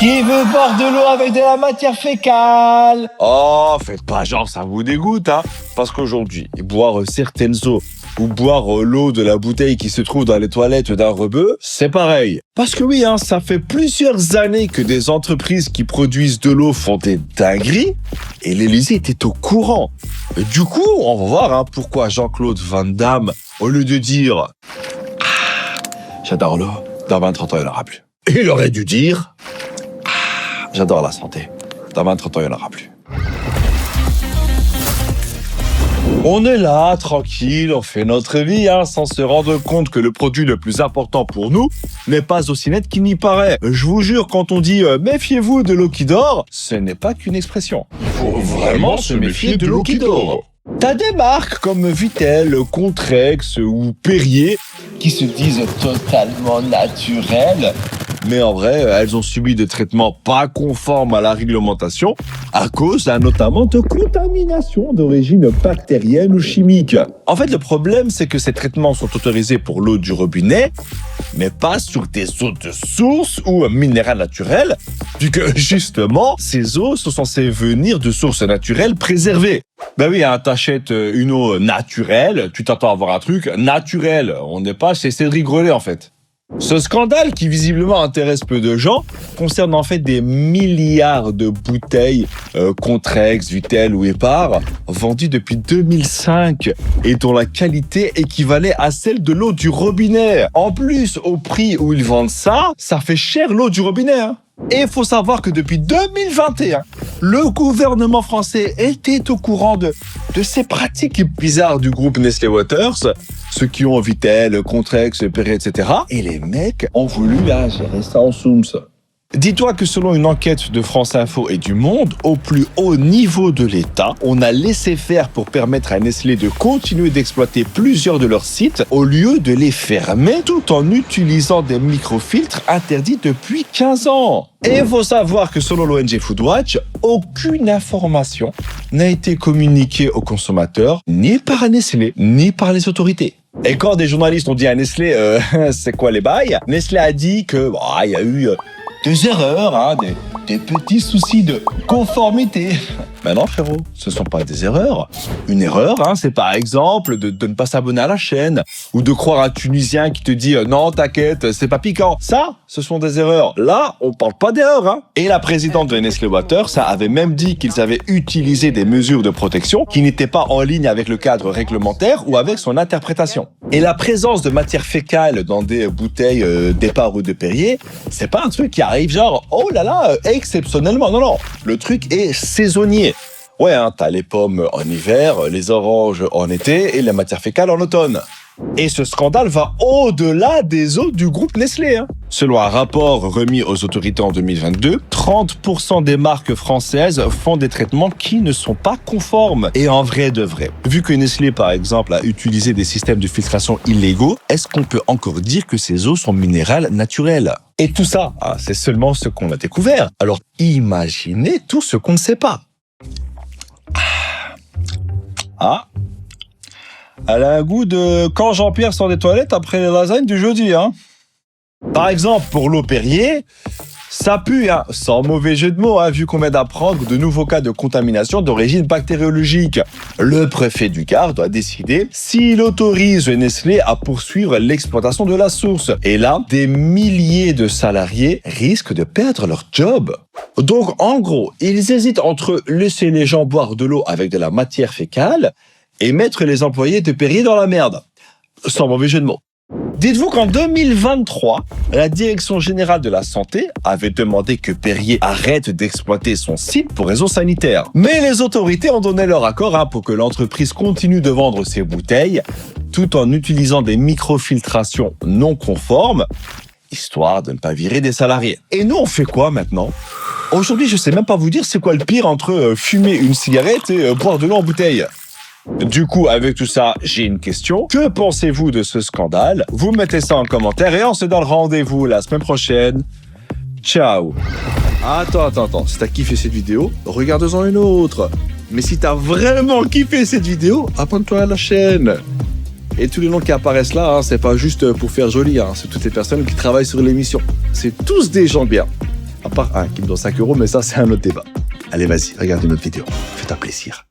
Qui veut boire de l'eau avec de la matière fécale? Oh, faites pas genre ça vous dégoûte, hein. Parce qu'aujourd'hui, boire certaines eaux ou boire l'eau de la bouteille qui se trouve dans les toilettes d'un rebeu, c'est pareil. Parce que oui, hein, ça fait plusieurs années que des entreprises qui produisent de l'eau font des dingueries et l'Élysée était au courant. Et du coup, on va voir hein, pourquoi Jean-Claude Van Damme, au lieu de dire « J'adore l'eau, dans 20-30 ans, il n'y en aura plus », il aurait dû dire « J'adore la santé, dans 20-30 ans, il n'y en aura plus ». On est là, tranquille, on fait notre vie, hein, sans se rendre compte que le produit le plus important pour nous n'est pas aussi net qu'il n'y paraît. Je vous jure, quand on dit « méfiez-vous de l'eau qui dort », ce n'est pas qu'une expression. Il faut vraiment se méfier de l'eau qui dort. T'as des marques comme Vittel, Contrex ou Perrier Qui se disent totalement naturelles. mais en vrai, elles ont subi des traitements pas conformes à la réglementation à cause notamment de contamination d'origine bactérienne ou chimique. En fait, le problème, c'est que ces traitements sont autorisés pour l'eau du robinet, mais pas sur des eaux de source ou minérales naturelles, puisque justement, ces eaux sont censées venir de sources naturelles préservées. Ben oui, hein, t'achètes une eau naturelle, tu t'attends à avoir un truc naturel. On n'est pas chez Cédric Grolet, en fait. Ce scandale, qui visiblement intéresse peu de gens, concerne en fait des milliards de bouteilles Contrex, Vittel ou Épar vendues depuis 2005 et dont la qualité équivalait à celle de l'eau du robinet. En plus, au prix où ils vendent ça, ça fait cher l'eau du robinet. Hein. Et il faut savoir que depuis 2021, le gouvernement français était au courant de ces pratiques bizarres du groupe Nestlé Waters, ceux qui ont Vittel, Contrex, Perrier, etc. Et les mecs ont voulu gérer ça en soums. Dis-toi que selon une enquête de France Info et du Monde, au plus haut niveau de l'État, on a laissé faire pour permettre à Nestlé de continuer d'exploiter plusieurs de leurs sites au lieu de les fermer tout en utilisant des microfiltres interdits depuis 15 ans. Et il faut savoir que selon l'ONG Foodwatch, aucune information n'a été communiquée aux consommateurs, ni par Nestlé, ni par les autorités. Et quand des journalistes ont dit à Nestlé c'est quoi les bails, Nestlé a dit que il y a eu des erreurs, hein, des petits soucis de conformité. Mais non, frérot, ce ne sont pas des erreurs. Une erreur, hein, c'est par exemple de ne pas s'abonner à la chaîne ou de croire un Tunisien qui te dit « Non, t'inquiète, c'est pas piquant ». Ça, ce sont des erreurs. Là, on parle pas d'erreurs. Hein. Et la présidente de Nestlé Waters, ça avait même dit qu'ils avaient utilisé des mesures de protection qui n'étaient pas en ligne avec le cadre réglementaire ou avec son interprétation. Et la présence de matière fécale dans des bouteilles d'Épar ou de Perrier, c'est pas un truc qui arrive genre « Oh là là, exceptionnellement ». Non, non, le truc est saisonnier. Ouais, hein, t'as les pommes en hiver, les oranges en été et la matière fécale en automne. Et ce scandale va au-delà des eaux du groupe Nestlé. Hein. Selon un rapport remis aux autorités en 2022, 30% des marques françaises font des traitements qui ne sont pas conformes. Et en vrai de vrai, vu que Nestlé, par exemple, a utilisé des systèmes de filtration illégaux, est-ce qu'on peut encore dire que ces eaux sont minérales naturelles? Et tout ça, hein, c'est seulement ce qu'on a découvert. Alors imaginez tout ce qu'on ne sait pas. Ah, elle a un goût de quand Jean-Pierre sort des toilettes après les lasagnes du jeudi, hein. Par exemple, pour l'eau Perrier, ça pue, hein, sans mauvais jeu de mots, hein, vu qu'on vient d'apprendre de nouveaux cas de contamination d'origine bactériologique. Le préfet du Gard doit décider s'il autorise Nestlé à poursuivre l'exploitation de la source. Et là, des milliers de salariés risquent de perdre leur job. Donc, en gros, ils hésitent entre laisser les gens boire de l'eau avec de la matière fécale et mettre les employés de Perrier dans la merde. Sans mauvais jeu de mots. Dites-vous qu'en 2023, la Direction Générale de la Santé avait demandé que Perrier arrête d'exploiter son site pour raisons sanitaires. Mais les autorités ont donné leur accord pour que l'entreprise continue de vendre ses bouteilles tout en utilisant des microfiltrations non conformes, histoire de ne pas virer des salariés. Et nous, on fait quoi maintenant ? Aujourd'hui, je sais même pas vous dire c'est quoi le pire entre fumer une cigarette et boire de l'eau en bouteille. Du coup, avec tout ça, j'ai une question. Que pensez-vous de ce scandale? Vous mettez ça en commentaire et on se donne rendez-vous la semaine prochaine. Ciao. Attends. Si t'as kiffé cette vidéo, regarde-en une autre. Mais si t'as vraiment kiffé cette vidéo, abonne-toi à la chaîne. Et tous les noms qui apparaissent là, c'est pas juste pour faire joli. C'est toutes les personnes qui travaillent sur l'émission. C'est tous des gens bien. À part un qui me donne 5 euros, mais ça, c'est un autre débat. Allez, vas-y, regarde une autre vidéo. Fais-toi plaisir.